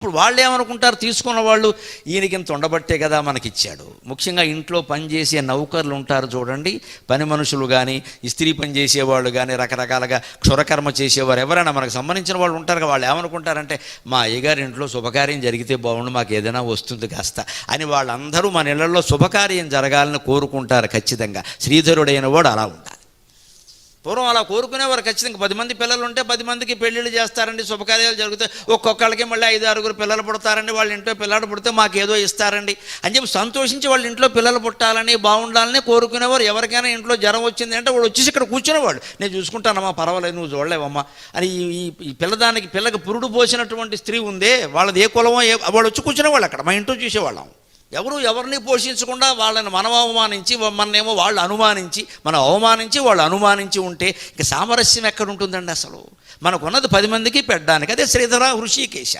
ఇప్పుడు వాళ్ళు ఏమనుకుంటారు, తీసుకున్న వాళ్ళు ఈయనకి ఇంత ఉండబట్టే కదా మనకిచ్చాడు. ముఖ్యంగా ఇంట్లో పనిచేసే నౌకర్లు ఉంటారు చూడండి, పని మనుషులు కానీ, ఇస్త్రీ పని చేసేవాళ్ళు కానీ, రకరకాలుగా క్షురకర్మ చేసేవారు ఎవరైనా మనకు సంబంధించిన వాళ్ళు ఉంటారు. వాళ్ళు ఏమనుకుంటారంటే, మా అయ్యగారి ఇంట్లో శుభకార్యం జరిగితే బాగుండు, మాకు ఏదైనా వస్తుంది కాస్త అని వాళ్ళందరూ మన ఇళ్లలో శుభకార్యం జరగాలని కోరుకుంటారు. ఖచ్చితంగా శ్రీధరుడైన వాడు అలా ఉండాలి. పూర్వం అలా కోరుకునేవారు ఖచ్చితంగా. 10 మంది పిల్లలు ఉంటే 10 మందికి పెళ్ళిళ్ళు చేస్తారండి, శుభకార్యాలు జరుగుతాయి. ఒక్కొక్కళ్ళకి మళ్ళీ 5-6 పిల్లలు పుడతారండి, వాళ్ళ ఇంట్లో పిల్లలు పుడితే మాకు ఏదో ఇస్తారండి అని చెప్పి సంతోషించి వాళ్ళ ఇంట్లో పిల్లలు పుట్టాలని, బాగుండాలని కోరుకునేవారు. ఎవరికైనా ఇంట్లో జ్వరం వచ్చింది అంటే వాడు వచ్చేసి ఇక్కడ కూర్చునేవాడు, నేను చూసుకుంటానమ్మా, పర్వాలేదు, నువ్వు చూడలేవమ్మా అని. ఈ పిల్లకి పురుడు పోసినటువంటి స్త్రీ ఉందే, వాళ్ళది ఏ కులమో వాడు వచ్చి కూర్చునేవాళ్ళు అక్కడ. మా ఇంట్లో చూసేవాళ్ళం. ఎవరిని పోషించకుండా వాళ్ళని మనం అవమానించి, మననేమో వాళ్ళు అనుమానించి, మనం అవమానించి వాళ్ళు అనుమానించి ఉంటే ఇక సామరస్యం ఎక్కడ ఉంటుందండి అసలు? మనకున్నది 10 మందికి పెట్టడానికి. అదే శ్రీధర హృషికేశ.